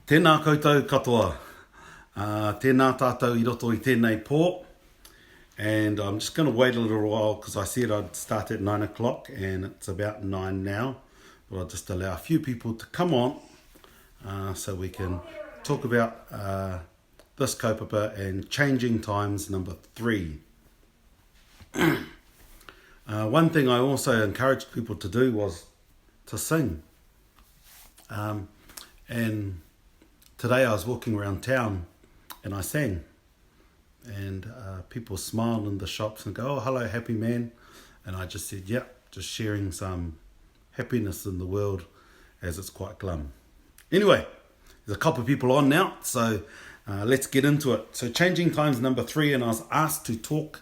Tēnā koutou katoa. Tēnā tātou I roto I tēnei pō. And I'm just going to wait a little while because I said I'd start at 9 o'clock and it's about 9 now. But I'll just allow a few people to come on so we can talk about this kaupapa and changing times number 3. One thing I also encouraged people to do was to sing. And today I was walking around town and I sang. And people smiled in the shops and go, "Oh, hello, happy man." And I just said, "Yep, just sharing some happiness in the world as it's quite glum." Anyway, there's a couple of people on now, so let's get into it. So changing times number 3, and I was asked to talk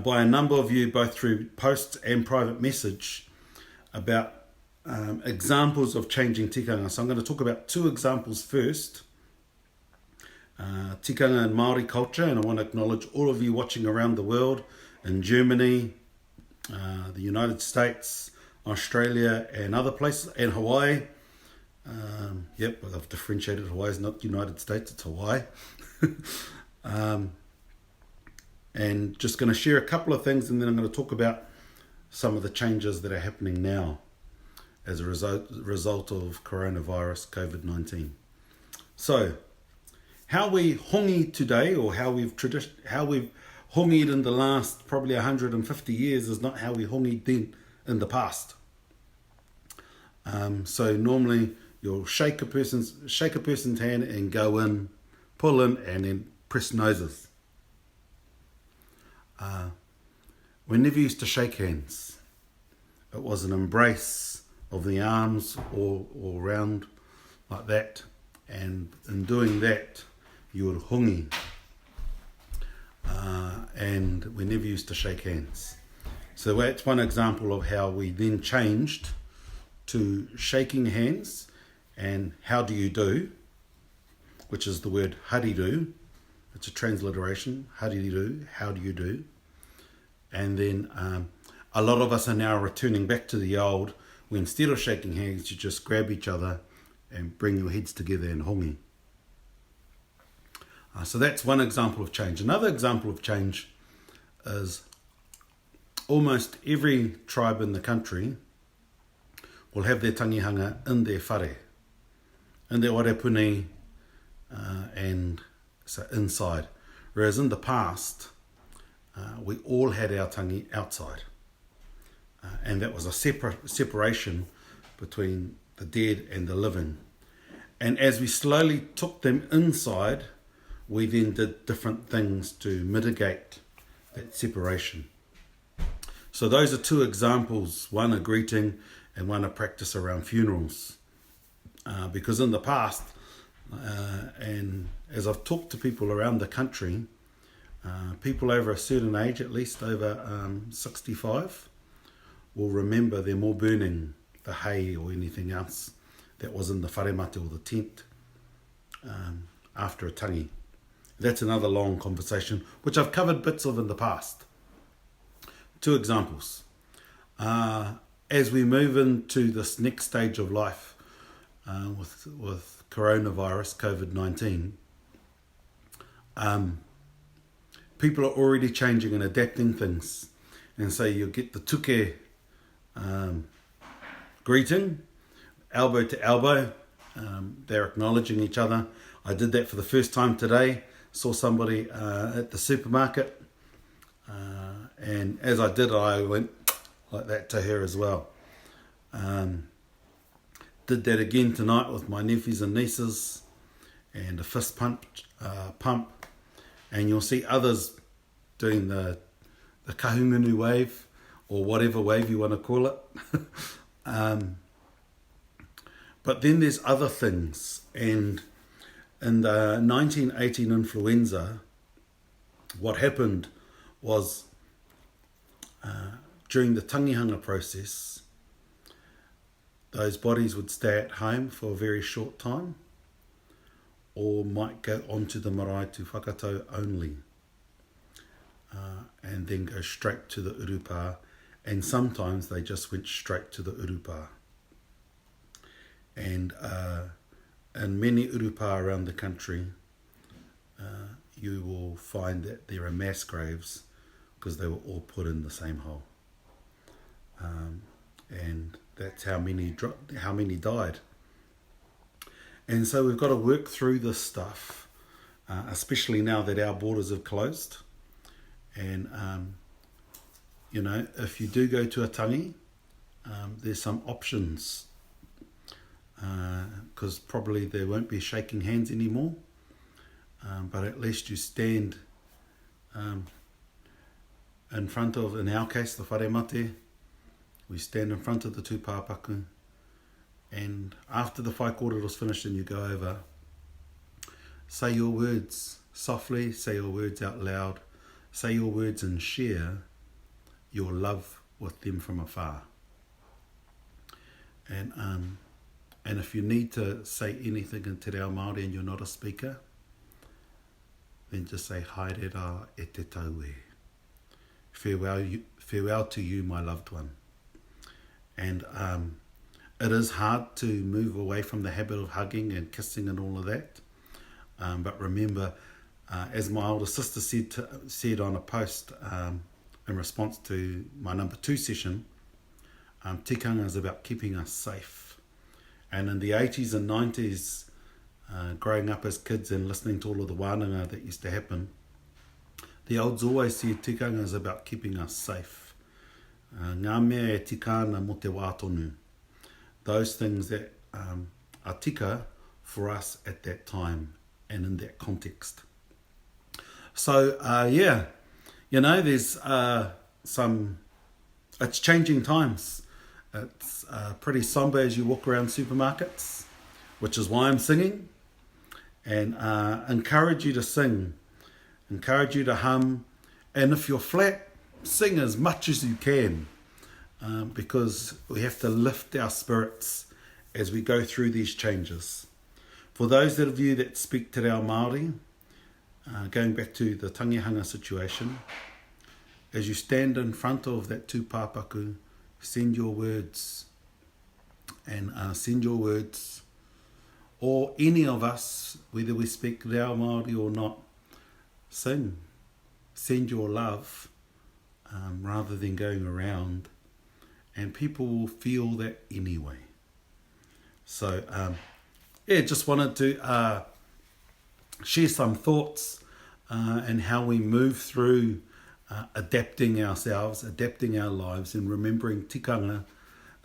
by a number of you, both through posts and private message, about examples of changing tikanga. So I'm going to talk about 2 examples first. Tikanga and Māori culture, and I want to acknowledge all of you watching around the world, in Germany, the United States, Australia and other places, and Hawaii. Yep, I've differentiated. Hawaii is not United States, it's Hawaii. And just going to share a couple of things, and then I'm going to talk about some of the changes that are happening now as a result of coronavirus, COVID-19. So, how we hongi today, or how we've hongied in the last probably 150 years, is not how we hongied then in the past. So normally you'll shake a person's hand and go in, pull in, and then press noses. We never used to shake hands. It was an embrace of the arms or round like that, and in doing that you would hongi, and we never used to shake hands. So that's one example of how we then changed to shaking hands and how do you do, which is the word hariru. It's a transliteration, hariru, how do you do. And then a lot of us are now returning back to the old, where instead of shaking hands you just grab each other and bring your heads together and hongi. So that's one example of change. Another example of change is almost every tribe in the country will have their tangihanga in their whare, in their warepuni, and so inside. Whereas in the past, we all had our tangi outside. And that was a separation between the dead and the living. And as we slowly took them inside, we then did different things to mitigate that separation. So those are 2 examples, one a greeting and one a practice around funerals. Because in the past, and as I've talked to people around the country, people over a certain age, at least over 65, will remember them all burning the hay or anything else that was in the wharemate or the tent after a tangi. That's another long conversation, which I've covered bits of in the past. 2 examples. As we move into this next stage of life with coronavirus, COVID-19, people are already changing and adapting things. And so you'll get the tuke greeting, elbow to elbow. They're acknowledging each other. I did that for the first time today. Saw somebody at the supermarket, and as I did, I went like that to her as well. Did that again tonight with my nephews and nieces, and a fist pump, and you'll see others doing the kahungunu wave, or whatever wave you want to call it. But then there's other things, and in the 1918 influenza, what happened was during the tangihanga process, those bodies would stay at home for a very short time, or might go onto the marae to whakatau only, and then go straight to the urupa, and sometimes they just went straight to the urupa. And in many urupa around the country, you will find that there are mass graves because they were all put in the same hole. And that's how many died. And so we've got to work through this stuff, especially now that our borders have closed. And, if you do go to a tangi, there's some options, because probably there won't be shaking hands anymore. But at least you stand in front of, in our case, the whare mate. We stand in front of the two pāpaku, and after the whai kōrero is finished and you go over, say your words softly, say your words out loud, say your words and share your love with them from afar. And if you need to say anything in te reo Māori and you're not a speaker, then just say haere rā e te tau e. Farewell to you, my loved one. And it is hard to move away from the habit of hugging and kissing and all of that. But remember, as my older sister said on a post in response to my number 2 session, tikanga is about keeping us safe. And in the 80s and 90s, growing up as kids and listening to all of the wānanga that used to happen, the olds always said tikanga is about keeping us safe. Ngā mea e tikana mo te wā tonu. Those things that are tika for us at that time and in that context. So, there's it's changing times. It's pretty somber as you walk around supermarkets, which is why I'm singing. And encourage you to sing, encourage you to hum, and if you're flat, sing as much as you can, because we have to lift our spirits as we go through these changes. For those of you that speak te reo Māori, going back to the tangihanga situation, as you stand in front of that two pāpaku, send your words, and send your words, or any of us, whether we speak reo Māori or not, send your love, rather than going around, and people will feel that anyway. So, just wanted to share some thoughts and how we move through adapting ourselves, adapting our lives, and remembering tikanga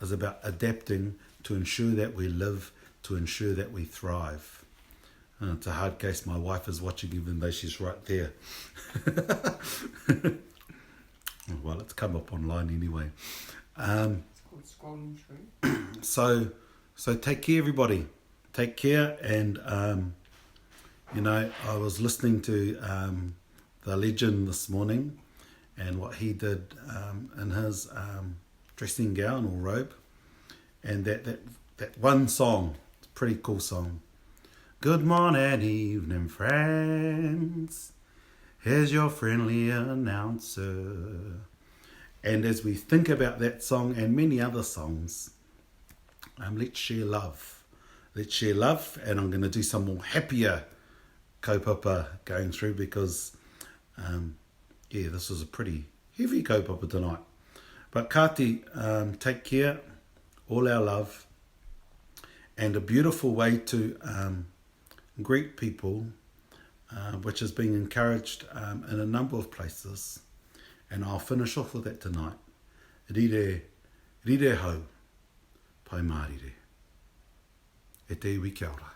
is about adapting to ensure that we live, to ensure that we thrive. It's a hard case. My wife is watching even though she's right there. Well, it's come up online anyway. It's called scrolling through. So take care, everybody. Take care. And, I was listening to the legend this morning and what he did in his dressing gown or robe. And that one song, it's a pretty cool song. Good morning, evening, friends. Here's your friendly announcer. And as we think about that song and many other songs, let's share love. Let's share love, and I'm going to do some more happier kaupapa going through because, this was a pretty heavy kaupapa tonight. But Kati, take care, all our love, and a beautiful way to greet people, which is being encouraged in a number of places. And I'll finish off with that tonight. Rire hau, pai mārire. E te iwi kia ora.